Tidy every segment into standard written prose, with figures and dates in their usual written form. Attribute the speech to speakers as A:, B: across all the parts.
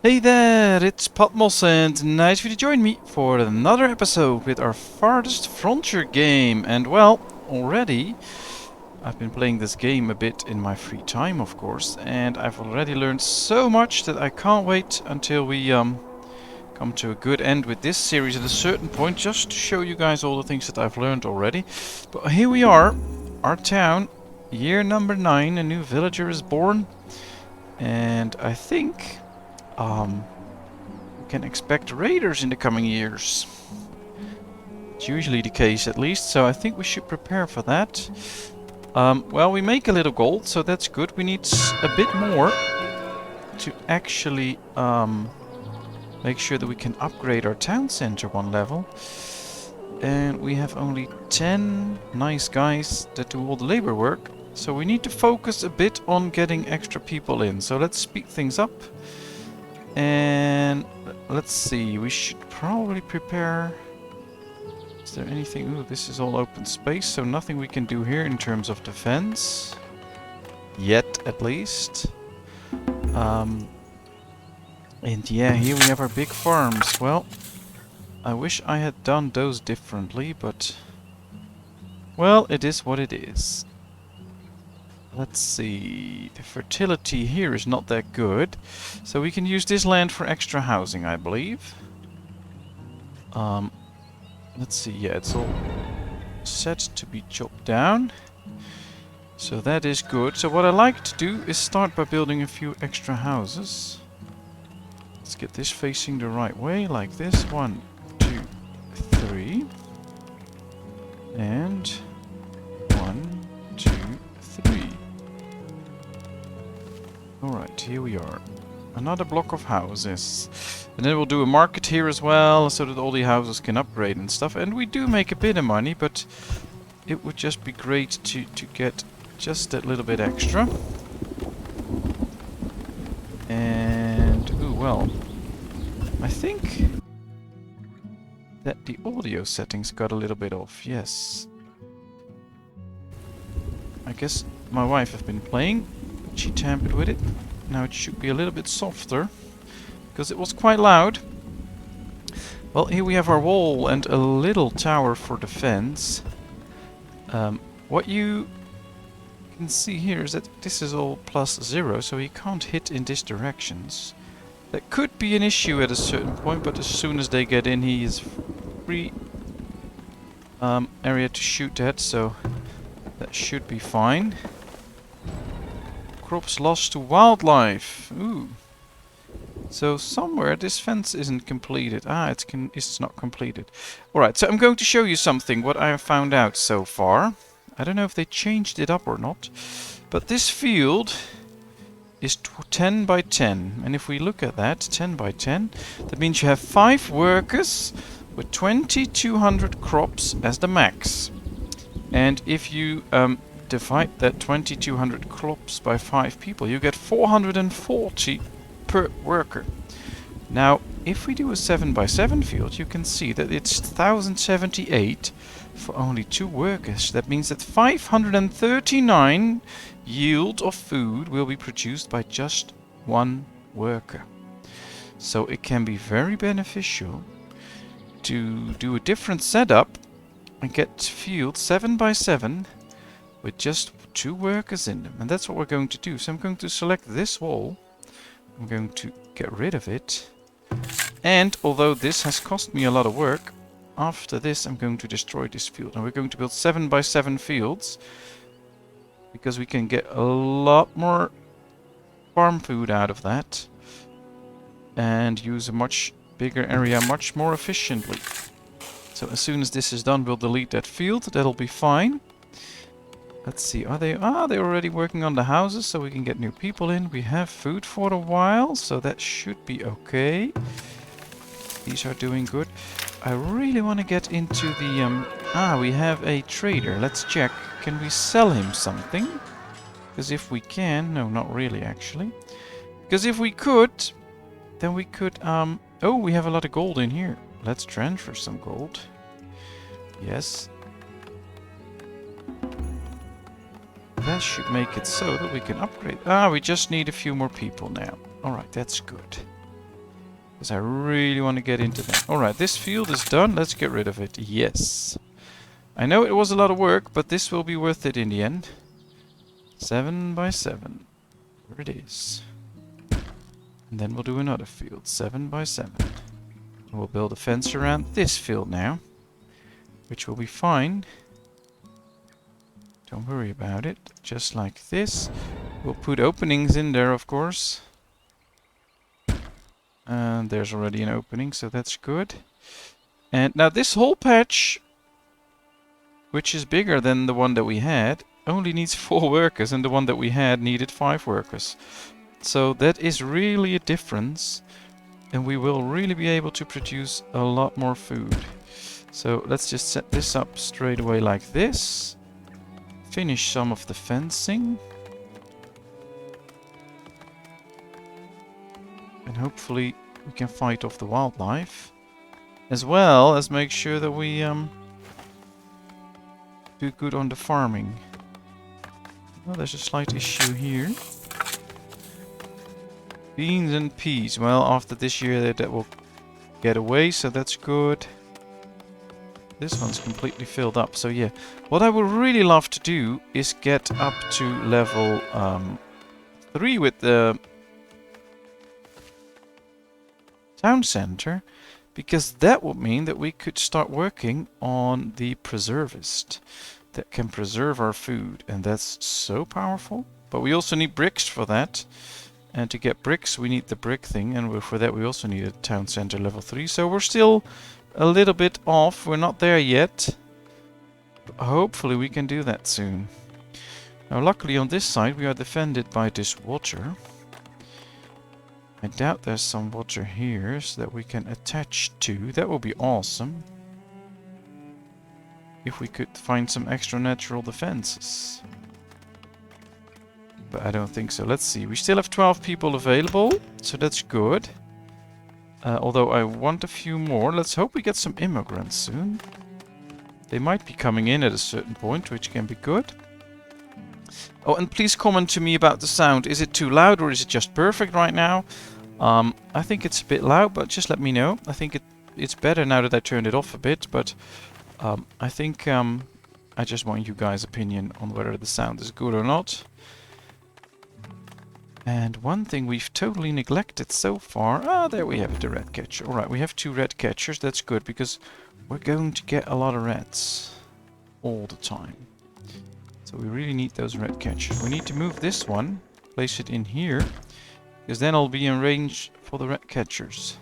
A: Hey there, it's Patmos and nice of you to join me for another episode with our Farthest Frontier game. And well, already I've been playing this game a bit in my free time, of course, and I've already learned so much that I can't wait until we come to a good end with this series at a certain point, just to show you guys all the things that I've learned already. But here we are, our town, year number 9, a new villager is born, and I think we can expect raiders in the coming years. It's usually the case, at least, so I think we should prepare for that. Well, we make a little gold, so that's good. We need a bit more to actually make sure that we can upgrade our town center one level. And we have only 10 nice guys that do all the labor work, so we need to focus a bit on getting extra people in. So let's speed things up. And let's see, we should probably prepare... Is there anything... Ooh, this is all open space, so nothing we can do here in terms of defense. Yet, at least. And yeah, here we have our big farms. Well, I wish I had done those differently, but... Well, it is what it is. Let's see, the fertility here is not that good, so we can use this land for extra housing, I believe. Let's see, yeah, it's all set to be chopped down, so that is good. So what I like to do is start by building a few extra houses. Let's get this facing the right way, like this. 1, 2, 3. And 1, 2, 3. Alright, here we are. Another block of houses. And then we'll do a market here as well, so that all the houses can upgrade and stuff. And we do make a bit of money, but it would just be great to get just that little bit extra. And, ooh, well, I think that the audio settings got a little bit off, yes. I guess my wife has been playing. She tampered with it. Now it should be a little bit softer, because it was quite loud. Well, here we have our wall and a little tower for defense. What you can see here is that this is all +0, so he can't hit in these directions. That could be an issue at a certain point, but as soon as they get in, he is free area to shoot at, so that should be fine. Crops lost to wildlife. Ooh. So somewhere this fence isn't completed. Ah, it's not completed. Alright, so I'm going to show you something, what I have found out so far. I don't know if they changed it up or not. But this field is 10 by 10. And if we look at that, 10 by 10, that means you have 5 workers with 2,200 crops as the max. And if you divide that 2,200 crops by 5 people, you get 440 per worker. Now, if we do a 7 by 7 field, you can see that it's 1,078 for only 2 workers. That means that 539 yield of food will be produced by just 1 worker. So it can be very beneficial to do a different setup and get fields 7 by 7 with just 2 workers in them. And that's what we're going to do. So I'm going to select this wall. I'm going to get rid of it. And although this has cost me a lot of work, after this I'm going to destroy this field. And we're going to build 7 by 7 fields, because we can get a lot more farm food out of that and use a much bigger area much more efficiently. So as soon as this is done, we'll delete that field. That'll be fine. Let's see, are they... Ah, they're already working on the houses, so we can get new people in. We have food for a while, so that should be okay. These are doing good. I really want to get into the... we have a trader. Let's check. Can we sell him something? Because if we can... No, not really, actually. Because if we could, then we could... Oh, we have a lot of gold in here. Let's transfer some gold. Yes. That should make it so that we can upgrade. Ah, we just need a few more people now. Alright, that's good. Because I really want to get into that. Alright, this field is done. Let's get rid of it. Yes. I know it was a lot of work, but this will be worth it in the end. 7 by 7. There it is. And then we'll do another field. 7 by 7. And we'll build a fence around this field now. Which will be fine. Don't worry about it. Just like this. We'll put openings in there, of course. And there's already an opening, so that's good. And now this whole patch, which is bigger than the one that we had, only needs 4 workers, and the one that we had needed 5 workers. So that is really a difference, and we will really be able to produce a lot more food. So let's just set this up straight away like this. Finish some of the fencing. And hopefully we can fight off the wildlife. As well as make sure that we do good on the farming. Well, there's a slight issue here. Beans and peas. Well, after this year that will get away, so that's good. This one's completely filled up, so yeah. What I would really love to do is get up to level 3 with the town center, because that would mean that we could start working on the preservist that can preserve our food, and that's so powerful. But we also need bricks for that, and to get bricks we need the brick thing, and for that we also need a town center level 3, so we're still a little bit off. We're not there yet, but hopefully we can do that soon. Now luckily on this side we are defended by this water. I doubt there's some water here so that we can attach to. That would be awesome. If we could find some extra natural defenses. But I don't think so. Let's see. We still have 12 people available, so that's good. Although I want a few more. Let's hope we get some immigrants soon. They might be coming in at a certain point, which can be good. Oh, and please comment to me about the sound. Is it too loud or is it just perfect right now? I think it's a bit loud, but just let me know. I think it's better now that I turned it off a bit, but I think I just want you guys' opinion on whether the sound is good or not. And one thing we've totally neglected so far... Ah, there we have it, the rat catcher. Alright, we have 2 rat catchers. That's good, because we're going to get a lot of rats all the time. So we really need those rat catchers. We need to move this one, place it in here, because then I'll be in range for the rat catchers.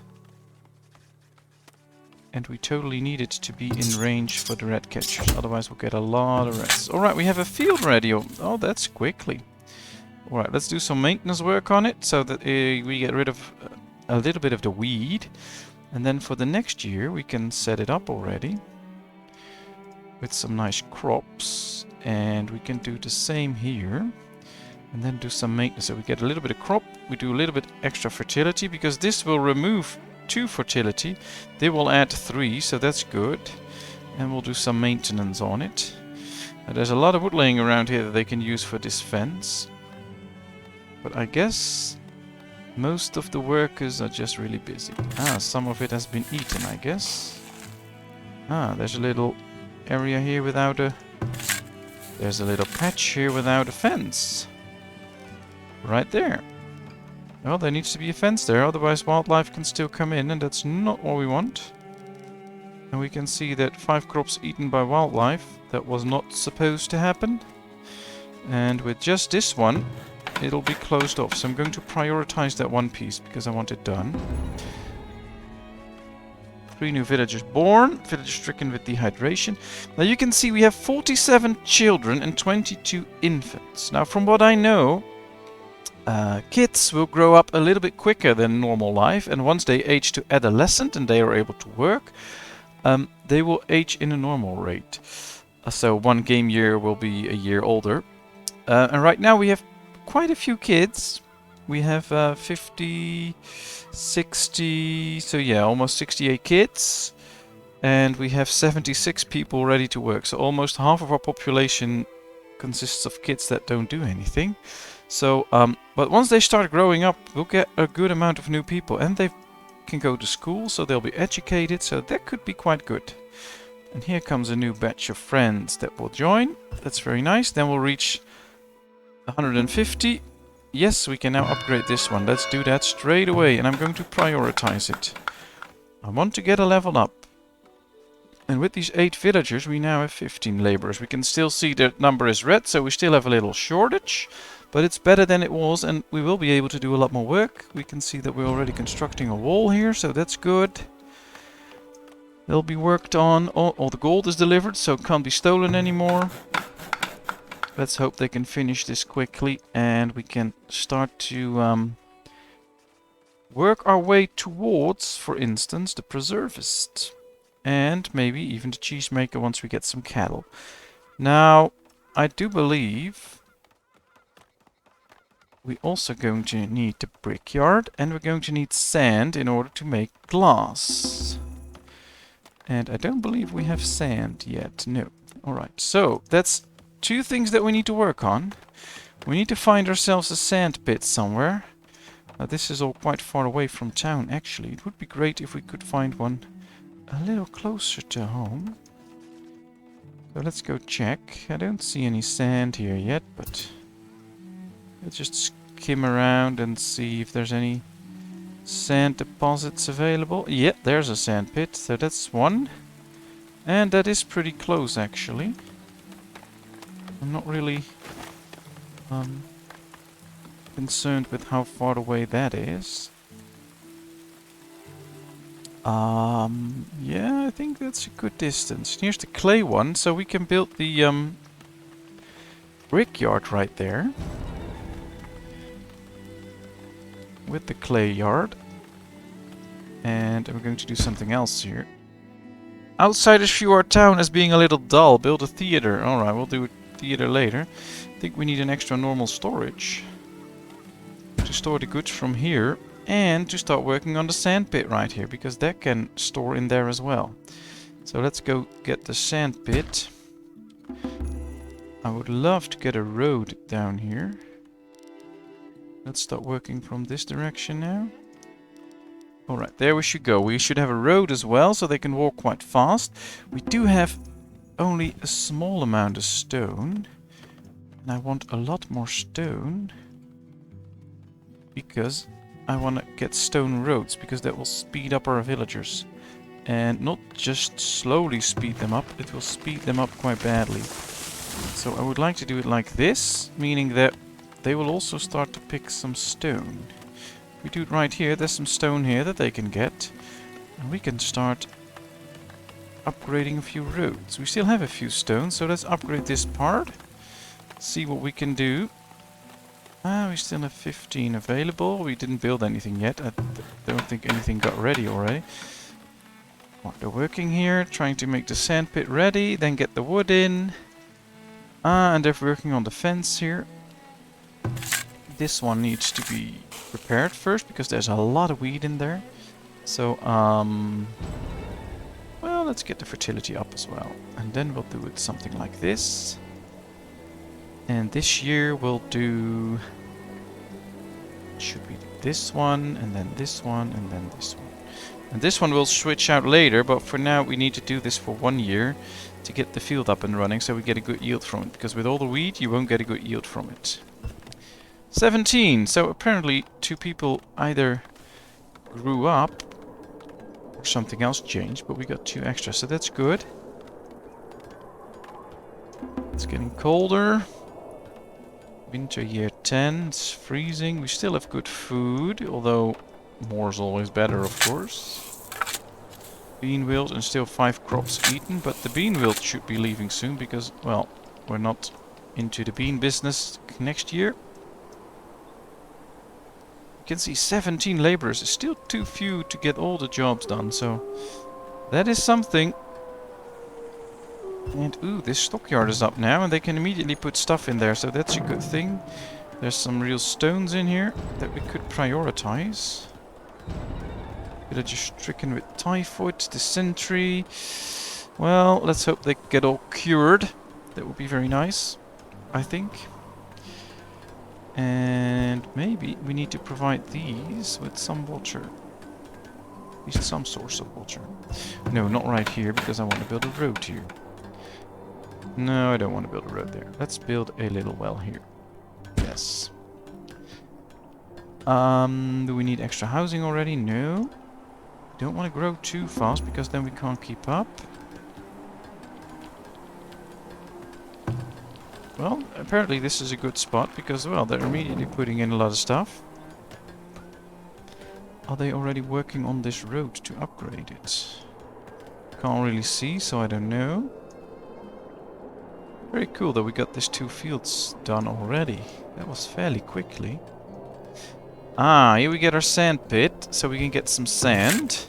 A: And we totally need it to be in range for the rat catchers, otherwise we'll get a lot of rats. Alright, we have a field ready. Oh, that's quickly. Alright, let's do some maintenance work on it so that we get rid of a little bit of the weed. And then for the next year we can set it up already with some nice crops. And we can do the same here. And then do some maintenance. So we get a little bit of crop, we do a little bit extra fertility, because this will remove 2 fertility. They will add 3, so that's good. And we'll do some maintenance on it. There's a lot of wood laying around here that they can use for this fence. But I guess most of the workers are just really busy. Ah, some of it has been eaten, I guess. Ah, there's a little area here without a... There's a little patch here without a fence. Right there. Well, there needs to be a fence there, otherwise wildlife can still come in, and that's not what we want. And we can see that 5 crops eaten by wildlife. That was not supposed to happen. And with just this one, it'll be closed off. So I'm going to prioritize that one piece because I want it done. 3 new villagers born. Villagers stricken with dehydration. Now you can see we have 47 children and 22 infants. Now from what I know, kids will grow up a little bit quicker than normal life. And once they age to adolescent and they are able to work, they will age in a normal rate. So 1 game year will be a year older. And right now we have quite a few kids. We have 50, 60, so yeah, almost 68 kids. And we have 76 people ready to work. So almost half of our population consists of kids that don't do anything. So, but once they start growing up, we'll get a good amount of new people. And they've can go to school, so they'll be educated, so that could be quite good. And here comes a new batch of friends that will join. That's very nice. Then we'll reach 150. Yes, we can now upgrade this one. Let's do that straight away, and I'm going to prioritize it. I want to get a level up. And with these 8 villagers, we now have 15 laborers. We can still see the number is red, so we still have a little shortage. But it's better than it was, and we will be able to do a lot more work. We can see that we're already constructing a wall here, so that's good. They'll be worked on. All the gold is delivered, so it can't be stolen anymore. Let's hope they can finish this quickly, and we can start to work our way towards, for instance, the preservist. And maybe even the cheesemaker once we get some cattle. Now, I do believe we're also going to need the brickyard, and we're going to need sand in order to make glass. And I don't believe we have sand yet. No. Alright, so that's 2 things that we need to work on. We need to find ourselves a sand pit somewhere. Now, this is all quite far away from town, actually. It would be great if we could find one a little closer to home. So let's go check. I don't see any sand here yet, but let's just skim around and see if there's any sand deposits available. Yeah, there's a sand pit, so that's one. And that is pretty close, actually. I'm not really concerned with how far away that is. Yeah, I think that's a good distance. Here's the clay one, so we can build the brickyard right there. With the clay yard. And we're going to do something else here. Outsiders view our town as being a little dull. Build a theater. Alright, we'll do a theater later. I think we need an extra normal storage. To store the goods from here. And to start working on the sand pit right here, because that can store in there as well. So let's go get the sand pit. I would love to get a road down here. Let's start working from this direction now. Alright, there we should go. We should have a road as well, so they can walk quite fast. We do have only a small amount of stone. And I want a lot more stone. Because I want to get stone roads, because that will speed up our villagers. And not just slowly speed them up, it will speed them up quite badly. So I would like to do it like this, meaning that they will also start to pick some stone. We do it right here, there's some stone here that they can get. And we can start upgrading a few roads. We still have a few stones, so let's upgrade this part. See what we can do. We still have 15 available. We didn't build anything yet. I don't think anything got ready already. Well, they're working here, trying to make the sand pit ready, then get the wood in. And they're working on the fence here. This one needs to be repaired first, because there's a lot of weed in there. So, well, let's get the fertility up as well. And then we'll do it something like this. And this year we'll do... Should we do this one, and then this one, and then this one. And this one we'll switch out later, but for now we need to do this for 1 year to get the field up and running, so we get a good yield from it. Because with all the wheat you won't get a good yield from it. 17! So apparently 2 people either grew up or something else changed, but we got 2 extra, so that's good. It's getting colder. Winter year 10, it's freezing. We still have good food, although more is always better, of course. Bean wilt and still 5 crops eaten, but the bean wilt should be leaving soon because, well, we're not into the bean business next year. You can see 17 laborers is still too few to get all the jobs done, so that is something. And ooh, this stockyard is up now, and they can immediately put stuff in there, so that's a good thing. There's some real stones in here that we could prioritize. Villagers stricken with typhoid, dysentery. Well, let's hope they get all cured. That would be very nice, I think. And maybe we need to provide these with some water. At least some source of water. No, not right here, because I want to build a road here. No, I don't want to build a road there. Let's build a little well here. Yes. Do we need extra housing already? No. Don't want to grow too fast, because then we can't keep up. Well, apparently this is a good spot, because, well, they're immediately putting in a lot of stuff. Are they already working on this road to upgrade it? Can't really see, so I don't know. Very cool that we got these 2 fields done already. That was fairly quickly. Ah, here we get our sand pit, so we can get some sand.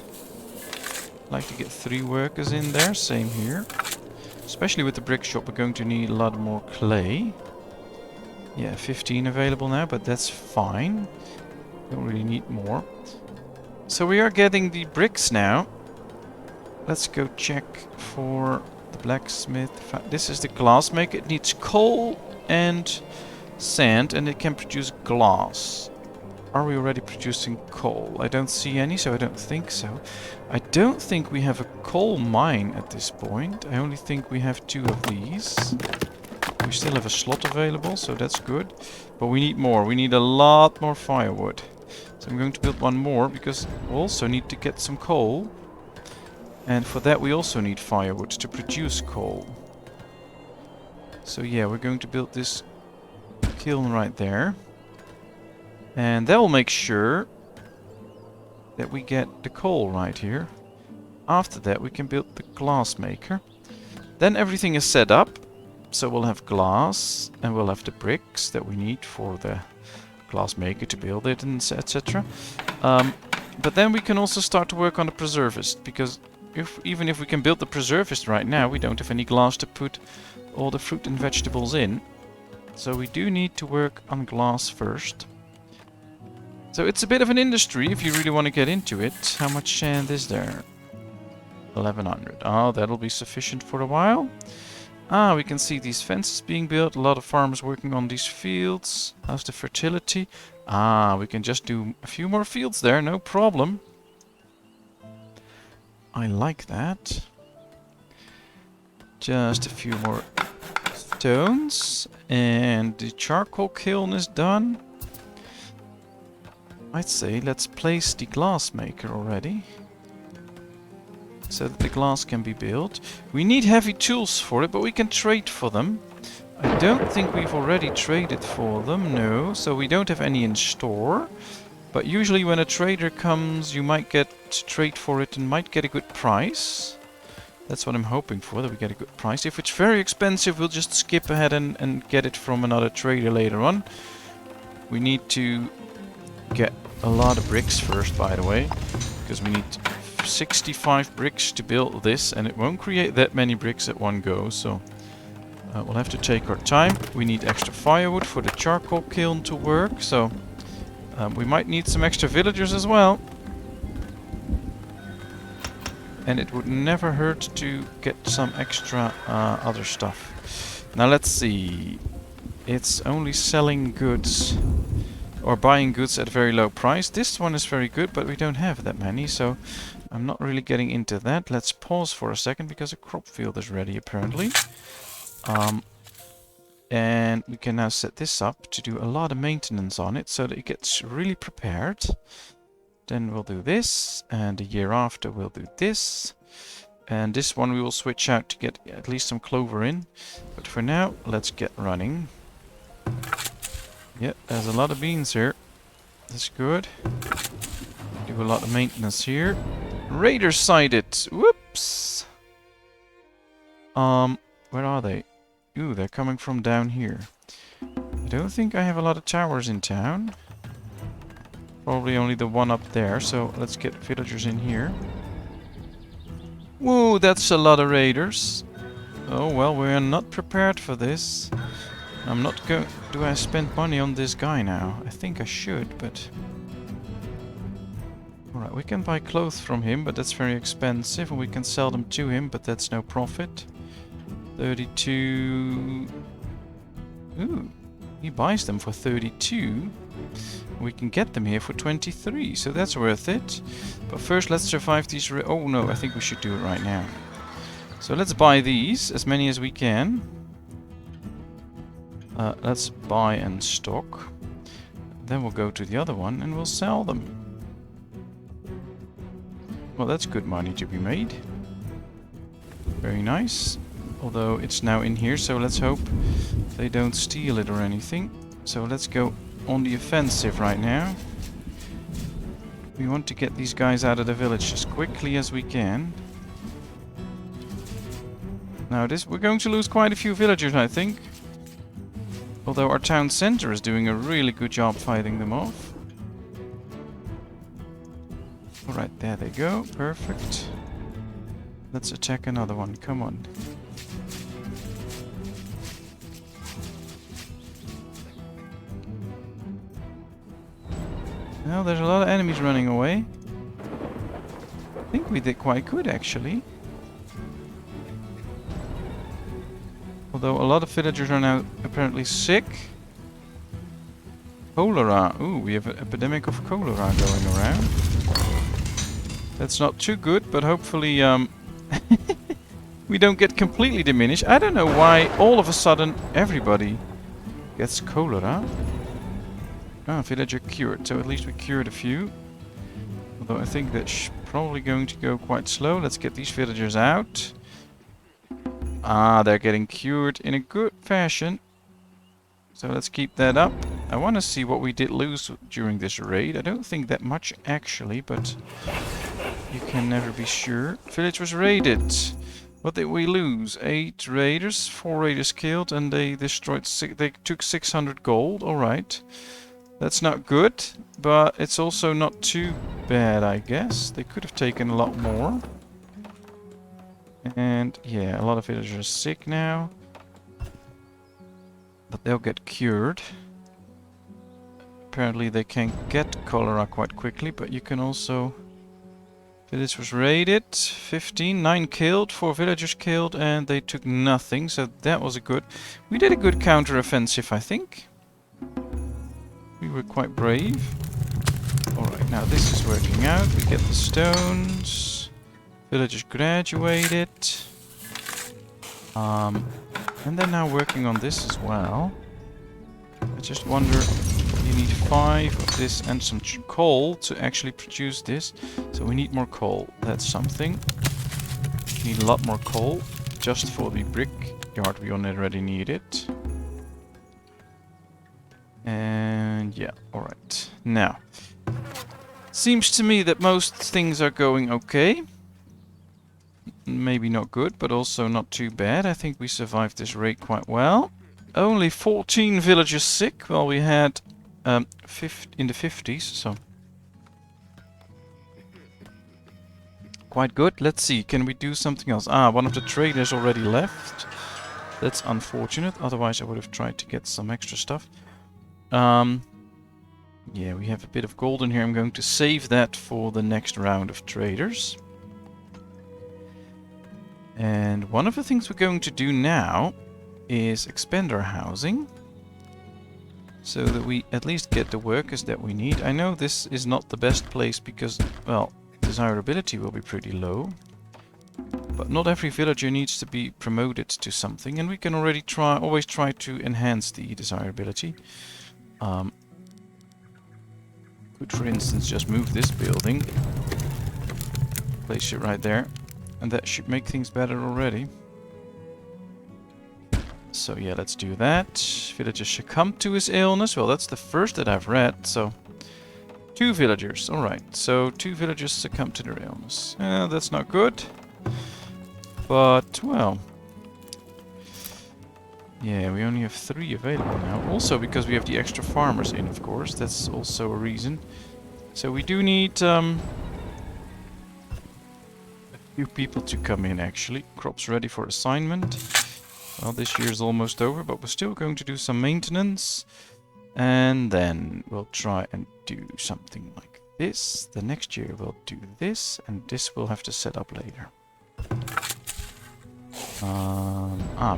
A: Like to get 3 workers in there, same here. Especially with the brick shop, we're going to need a lot more clay. Yeah, 15 available now, but that's fine. Don't really need more. So we are getting the bricks now. Let's go check for the blacksmith. This is the glass maker. It needs coal and sand, and it can produce glass. Are we already producing coal? I don't see any, so I don't think so. I don't think we have a coal mine at this point. I only think we have 2 of these. We still have a slot available, so that's good. But we need more. We need a lot more firewood. So I'm going to build 1 more, because we also need to get some coal. And for that we also need firewood to produce coal. So yeah, we're going to build this kiln right there. And that will make sure that we get the coal right here. After that we can build the glass maker. Then everything is set up. So we'll have glass and we'll have the bricks that we need for the glass maker to build it and etc. But then we can also start to work on the preservist, because even if we can build the preservist right now, we don't have any glass to put all the fruit and vegetables in. So we do need to work on glass first. So it's a bit of an industry if you really want to get into it. How much sand is there? 1100. Oh, that'll be sufficient for a while. Ah, we can see these fences being built. A lot of farmers working on these fields. How's the fertility? Ah, we can just do a few more fields there, no problem. I like that. Just a few more stones. And the charcoal kiln is done. I'd say let's place the glass maker already, so that the glass can be built. We need heavy tools for it, but we can trade for them. I don't think we've already traded for them, no, so we don't have any in store. But usually when a trader comes, you might get to trade for it and might get a good price. That's what I'm hoping for, that we get a good price. If it's very expensive, we'll just skip ahead and get it from another trader later on. We need to get a lot of bricks first, by the way, because we need 65 bricks to build this, and it won't create that many bricks at one go, so we'll have to take our time. We need extra firewood for the charcoal kiln to work, so we might need some extra villagers as well. And it would never hurt to get some extra other stuff. Now let's see. It's only selling goods or buying goods at a very low price. This one is very good, but we don't have that many, so I'm not really getting into that. Let's pause for a second, because a crop field is ready apparently. And we can now set this up to do a lot of maintenance on it, so that it gets really prepared. Then we'll do this, and the year after we'll do this. And this one we will switch out to get at least some clover in. But for now, let's get running. Yeah, there's a lot of beans here. That's good. Do a lot of maintenance here. Raiders sighted! Whoops! Where are they? Ooh, they're coming from down here. I don't think I have a lot of towers in town. Probably only the one up there, so let's get villagers in here. Whoa, that's a lot of raiders. Oh well, we're not prepared for this. I'm not going... Do I spend money on this guy now? I think I should, but... Alright, we can buy clothes from him, but that's very expensive. And we can sell them to him, but that's no profit. 32... Ooh. He buys them for 32. We can get them here for 23, so that's worth it. But first let's survive these oh no, I think we should do it right now. So let's buy these, as many as we can. Let's buy and stock. Then we'll go to the other one and we'll sell them. Well, that's good money to be made. Very nice. Although it's now in here, so let's hope they don't steal it or anything. So let's go on the offensive right now. We want to get these guys out of the village as quickly as we can. Now we're going to lose quite a few villagers, I think. Although our town center is doing a really good job fighting them off. Alright, there they go. Perfect. Let's attack another one. Come on. Well, there's a lot of enemies running away. I think we did quite good, actually. Although a lot of villagers are now apparently sick. Cholera. Ooh, we have an epidemic of cholera going around. That's not too good, but hopefully we don't get completely diminished. I don't know why all of a sudden everybody gets cholera. Ah, villager cured, so at least we cured a few. Although I think that's probably going to go quite slow. Let's get these villagers out. Ah, they're getting cured in a good fashion. So let's keep that up. I want to see what we did lose during this raid. I don't think that much actually, but you can never be sure. Village was raided. What did we lose? 8 raiders, 4 raiders killed, and they destroyed they took 600 gold. Alright. That's not good, but it's also not too bad, I guess. They could have taken a lot more. And yeah, a lot of villagers are sick now. But they'll get cured. Apparently they can get cholera quite quickly, but you can also... Village was raided, 15, 9 killed, 4 villagers killed, and they took nothing, so that was a good... We did a good counter-offensive, I think. We were quite brave. Alright, now this is working out. We get the stones. Villagers graduated. And they're now working on this as well. I just wonder, you need 5 of this and some coal to actually produce this. So we need more coal. That's something. We need a lot more coal just for the brick yard we already need it. And yeah, alright. Now, seems to me that most things are going okay. Maybe not good, but also not too bad. I think we survived this raid quite well. Only 14 villagers sick. Well, we had in the 50s, so quite good. Let's see, can we do something else? Ah, one of the traders already left. That's unfortunate. Otherwise, I would have tried to get some extra stuff. Yeah, we have a bit of gold in here. I'm going to save that for the next round of traders. And one of the things we're going to do now is expand our housing. So that we at least get the workers that we need. I know this is not the best place because, well, desirability will be pretty low. But not every villager needs to be promoted to something. And we can already always try to enhance the desirability. Could, for instance, just move this building. Place it right there. And that should make things better already. So yeah, let's do that. Villagers succumb to his illness. Well, that's the first that I've read, so... 2 villagers, alright. So 2 villagers succumb to their illness. That's not good. But, well... Yeah, we only have 3 available now. Also because we have the extra farmers in, of course. That's also a reason. So we do need... a few people to come in, actually. Crops ready for assignment. Well, this year is almost over, but we're still going to do some maintenance. And then we'll try and do something like this. The next year we'll do this, and this we'll have to set up later.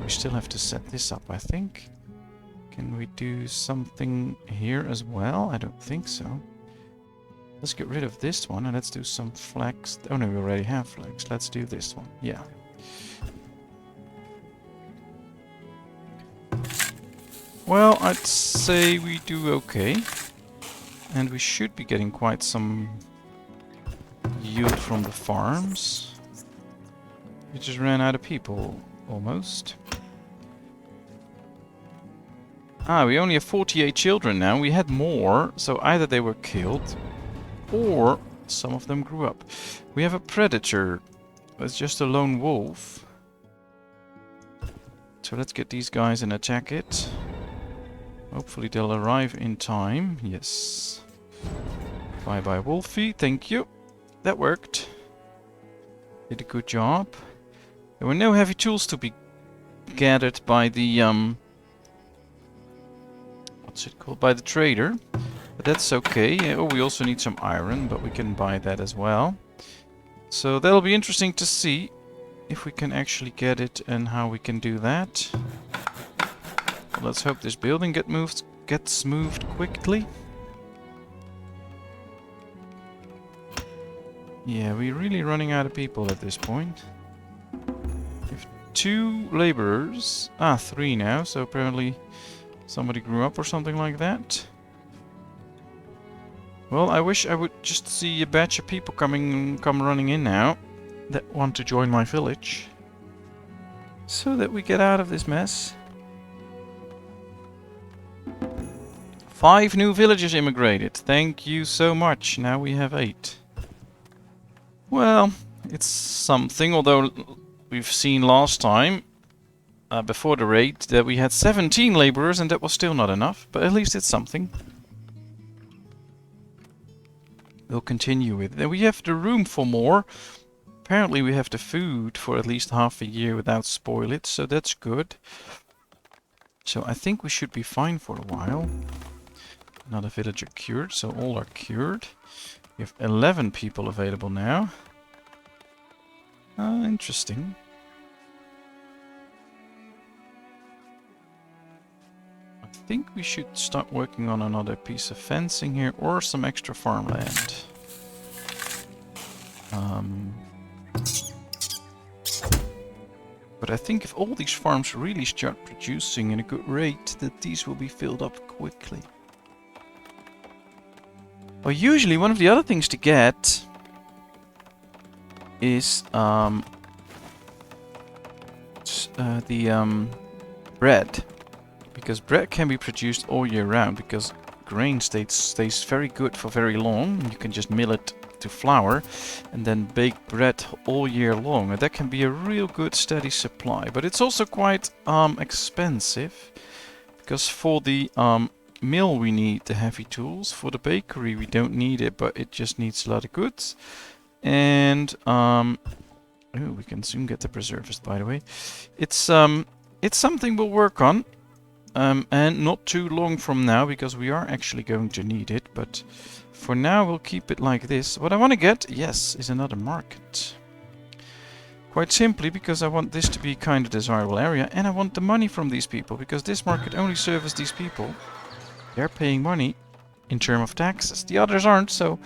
A: We still have to set this up, I think. Can we do something here as well? I don't think so. Let's get rid of this one and let's do some flags. Oh no, we already have flags. Let's do this one. Yeah. Well, I'd say we do okay. And we should be getting quite some yield from the farms. We just ran out of people, almost. Ah, we only have 48 children now. We had more, so either they were killed, or some of them grew up. We have a predator. It's just a lone wolf. So let's get these guys and attack it. Hopefully they'll arrive in time. Yes. Bye-bye, Wolfie. Thank you. That worked. Did a good job. There were no heavy tools to be gathered by the, what's it called? By the trader. But that's okay. Oh, we also need some iron, but we can buy that as well. So that'll be interesting to see if we can actually get it and how we can do that. Let's hope this building gets moved quickly. Yeah, we're really running out of people at this point. We have 2 laborers. Ah, 3 now, so apparently somebody grew up or something like that. Well, I wish I would just see a batch of people come running in now that want to join my village. So that we get out of this mess. 5 new villagers immigrated. Thank you so much. Now we have 8. Well, it's something, although we've seen last time, before the raid, that we had 17 laborers and that was still not enough. But at least it's something. We'll continue with it. And we have the room for more. Apparently we have the food for at least half a year without spoilage, so that's good. So I think we should be fine for a while. Another villager cured, so all are cured. We have 11 people available now. Interesting. I think we should start working on another piece of fencing here or some extra farmland. But I think if all these farms really start producing in a good rate, that these will be filled up quickly. Well, usually one of the other things to get is bread. Because bread can be produced all year round, because grain stays very good for very long. You can just mill it to flour and then bake bread all year long. And that can be a real good steady supply. But it's also quite expensive, because for the mill we need the heavy tools. For the bakery we don't need it, but it just needs a lot of goods. And ooh, we can soon get the preservers, by the way. It's something we'll work on. And not too long from now, because we are actually going to need it. But for now we'll keep it like this. What I want to get, yes, is another market. Quite simply because I want this to be kind of desirable area, and I want the money from these people, because this market only serves these people. They're paying money in terms of taxes. The others aren't, so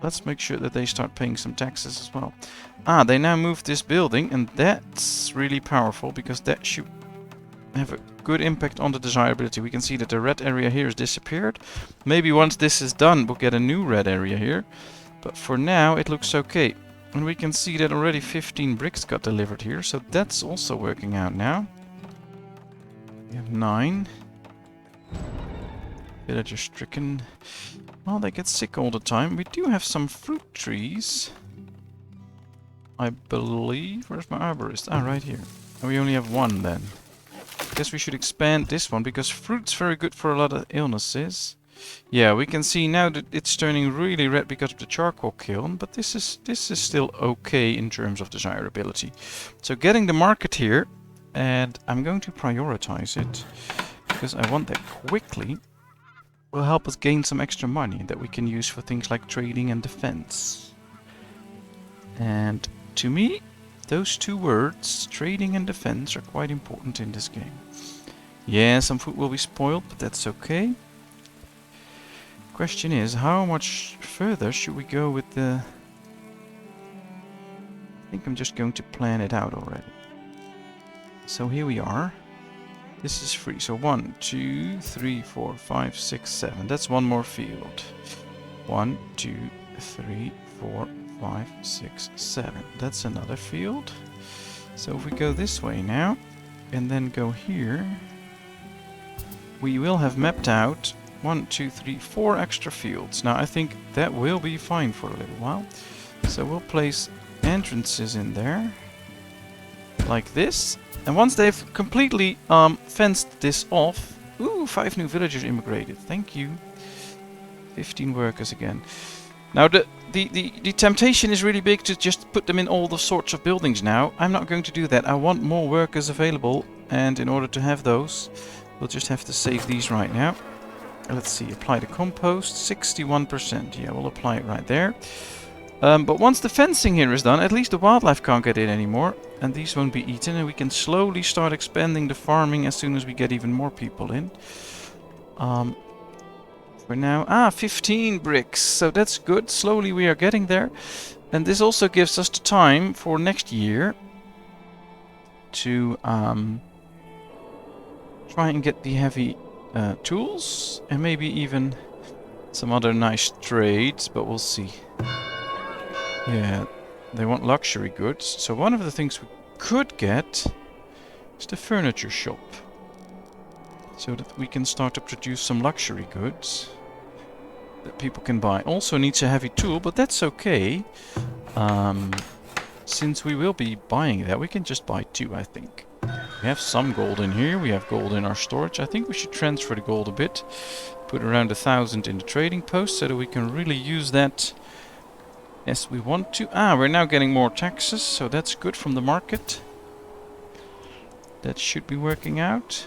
A: let's make sure that they start paying some taxes as well. Ah, they now moved this building, and that's really powerful, because that should have a good impact on the desirability. We can see that the red area here has disappeared. Maybe once this is done, we'll get a new red area here. But for now, it looks okay. And we can see that already 15 bricks got delivered here, so that's also working out now. We have 9. Villagers stricken. Well, they get sick all the time. We do have some fruit trees, I believe. Where's my arborist? Ah, right here. And we only have 1 then. Guess we should expand this one, because fruit's very good for a lot of illnesses. Yeah, we can see now that it's turning really red because of the charcoal kiln, but this is still okay in terms of desirability. So getting the market here, and I'm going to prioritize it because I want that quickly, will help us gain some extra money that we can use for things like trading and defense. And to me, those 2 words, trading and defense, are quite important in this game. Yeah, some food will be spoiled, but that's okay. Question is, how much further should we go with the... I think I'm just going to plan it out already. So here we are. This is free. So 1, 2, 3, 4, 5, 6, 7. That's one more field. 1, 2, 3, 4, 5, 6, 7. That's another field. So if we go this way now, and then go here, we will have mapped out 1, 2, 3, 4 extra fields. Now I think that will be fine for a little while. So we'll place entrances in there, like this. And once they've completely fenced this off... Ooh, 5 new villagers immigrated. Thank you. 15 workers again. Now the temptation is really big to just put them in all the sorts of buildings now. I'm not going to do that. I want more workers available, and in order to have those, we'll just have to save these right now. Let's see, apply the compost, 61%. Yeah, we'll apply it right there. But once the fencing here is done, at least the wildlife can't get in anymore, and these won't be eaten, and we can slowly start expanding the farming as soon as we get even more people in. For now, 15 bricks, so that's good. Slowly we are getting there, and this also gives us the time for next year to try and get the heavy tools, and maybe even some other nice trades, but we'll see. Yeah, they want luxury goods, so one of the things we could get is the furniture shop, so that we can start to produce some luxury goods that people can buy. Also needs a heavy tool, but that's okay. Since we will be buying that, we can just buy 2, I think. We have some gold in here, we have gold in our storage. I think we should transfer the gold a bit, put around 1,000 in the trading post, so that we can really use that as we want to. We're now getting more taxes, so that's good from the market. That should be working out.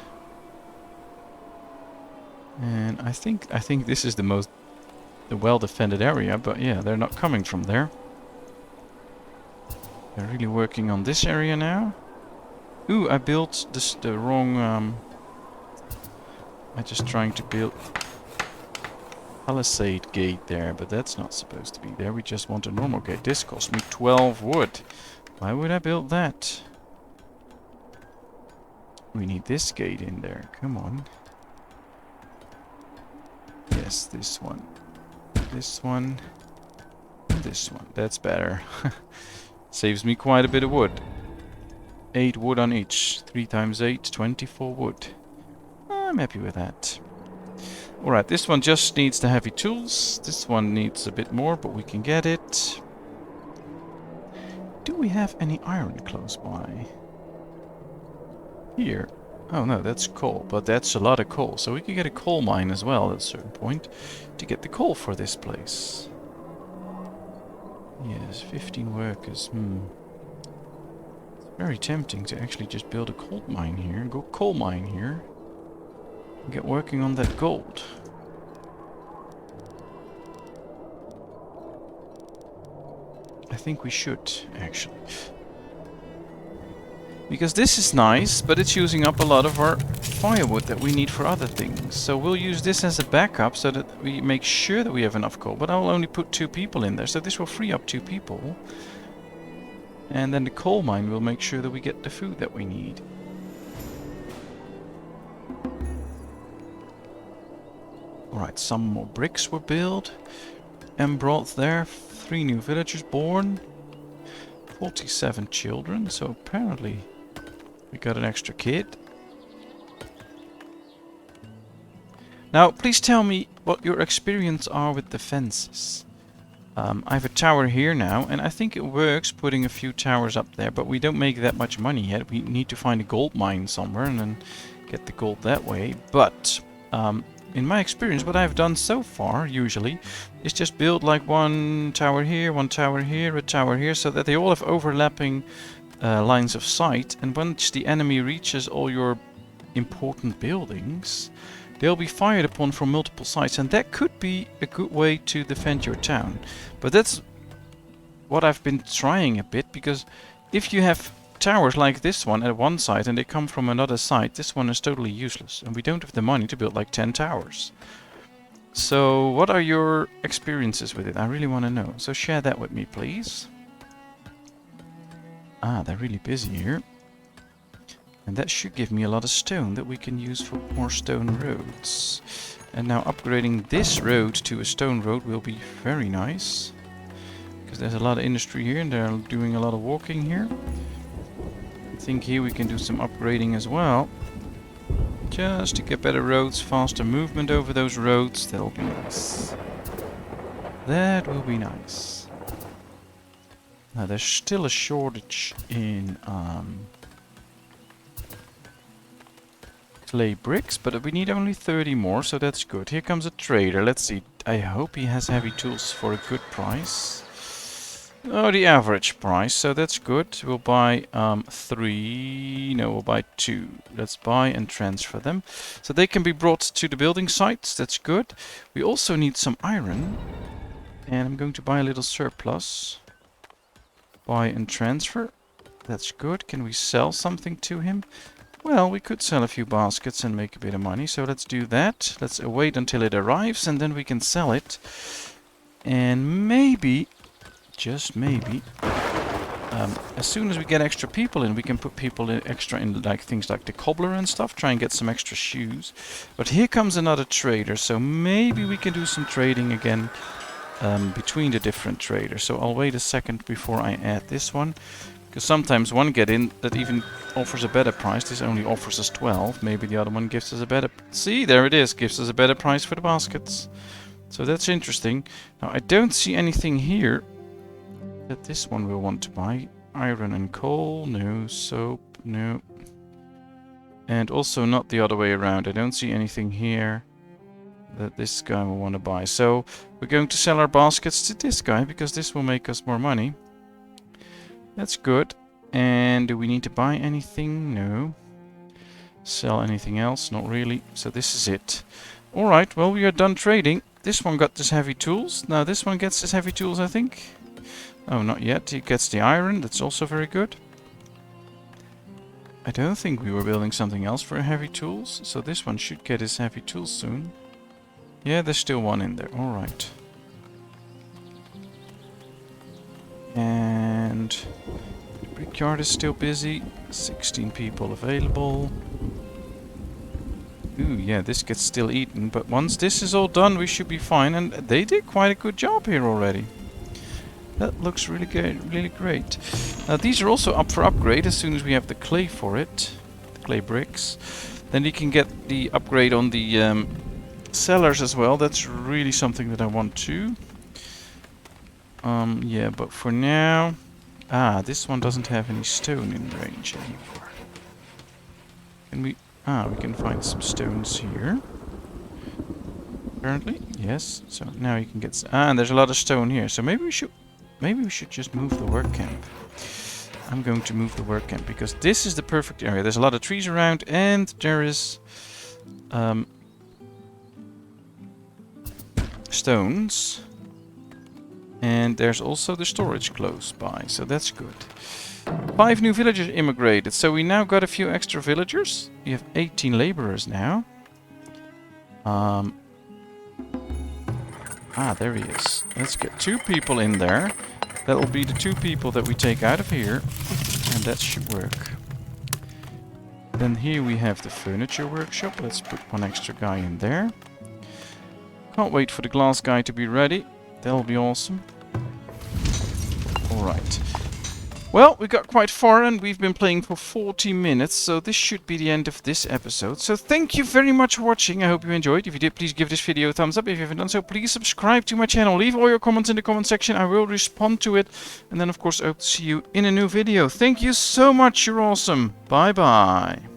A: And I think this is the well-defended area, but yeah, they're not coming from there. They're really working on this area now. Ooh, I built the wrong... I'm just trying to build palisade gate there, but that's not supposed to be there. We just want a normal gate. This cost me 12 wood. Why would I build that? We need this gate in there. Come on. Yes, this one. This one. And this one. That's better. Saves me quite a bit of wood. 8 wood on each. 3 times 8, 24 wood. I'm happy with that. Alright, this one just needs the heavy tools. This one needs a bit more, but we can get it. Do we have any iron close by? Here. Oh no, that's coal, but that's a lot of coal. So we could get a coal mine as well at a certain point to get the coal for this place. Yes, 15 workers. It's very tempting to actually just build a coal mine here, and get working on that gold. I think we should, actually. Because this is nice, but it's using up a lot of our firewood that we need for other things. So we'll use this as a backup so that we make sure that we have enough coal. But I'll only put 2 people in there, so this will free up 2 people. And then the coal mine will make sure that we get the food that we need. Alright, some more bricks were built and brought there. 3 new villagers born. 47 children, so apparently we got an extra kid. Now, please tell me what your experience are with the fences. I have a tower here now, and I think it works putting a few towers up there, but we don't make that much money yet. We need to find a gold mine somewhere and then get the gold that way. But in my experience, what I've done so far, usually, is just build like 1 tower here, 1 tower here, a tower here, so that they all have overlapping lines of sight. And once the enemy reaches all your important buildings, they'll be fired upon from multiple sides, and that could be a good way to defend your town. But that's what I've been trying a bit, because if you have towers like this one at one side and they come from another side, this one is totally useless. And we don't have the money to build like 10 towers. So what are your experiences with it? I really want to know. So share that with me, please. Ah, they're really busy here. And that should give me a lot of stone that we can use for more stone roads. And now upgrading this road to a stone road will be very nice. Because there's a lot of industry here and they're doing a lot of walking here. I think here we can do some upgrading as well. Just to get better roads, faster movement over those roads. That'll be nice. That will be nice. Now there's still a shortage in clay bricks, but we need only 30 more, so that's good. Here comes a trader. Let's see. I hope he has heavy tools for a good price. Oh, the average price, so that's good. We'll buy 3, no, we'll buy 2. Let's buy and transfer them. So they can be brought to the building sites, that's good. We also need some iron. And I'm going to buy a little surplus. Buy and transfer. That's good. Can we sell something to him? Well, we could sell a few baskets and make a bit of money, so let's do that. Let's wait until it arrives and then we can sell it. And maybe, just maybe, as soon as we get extra people in, we can put people in extra in like things like the cobbler and stuff, try and get some extra shoes. But here comes another trader, so maybe we can do some trading again between the different traders. So I'll wait a second before I add this one. Because sometimes one get in that even offers a better price. This only offers us 12. Maybe the other one gives us a better... See, there it is. Gives us a better price for the baskets. So that's interesting. Now, I don't see anything here that this one will want to buy. Iron and coal. No. Soap. No. And also not the other way around. I don't see anything here that this guy will want to buy. So we're going to sell our baskets to this guy because this will make us more money. That's good. And do we need to buy anything? No. Sell anything else? Not really. So this is it. Alright, well, we are done trading. This one got this heavy tools. Now this one gets this heavy tools, I think. Oh, not yet. He gets the iron. That's also very good. I don't think we were building something else for heavy tools. So this one should get his heavy tools soon. Yeah, there's still one in there. Alright. And the brickyard is still busy. 16 people available. Ooh, yeah, this gets still eaten. But once this is all done, we should be fine. And they did quite a good job here already. That looks really good, really great. Now these are also up for upgrade as soon as we have the clay for it. The clay bricks. Then you can get the upgrade on the cellars as well. That's really something that I want to. Yeah, but for now... Ah, this one doesn't have any stone in range anymore. Can we... Ah, we can find some stones here. Apparently, yes. So now you can get... Ah, and there's a lot of stone here. So maybe we should just move the work camp. I'm going to move the work camp because this is the perfect area. There's a lot of trees around and there is... stones. And there's also the storage close by, so that's good. 5 new villagers immigrated, so we now got a few extra villagers. We have 18 laborers now. Ah, there he is. Let's get 2 people in there. That'll be the 2 people that we take out of here, and that should work. Then here we have the furniture workshop. Let's put 1 extra guy in there. Can't wait for the glass guy to be ready. That'll be awesome. Alright. Well, we got quite far and we've been playing for 40 minutes, so this should be the end of this episode. So thank you very much for watching. I hope you enjoyed. If you did, please give this video a thumbs up. If you haven't done so, please subscribe to my channel. Leave all your comments in the comment section. I will respond to it. And then, of course, I hope to see you in a new video. Thank you so much. You're awesome. Bye-bye.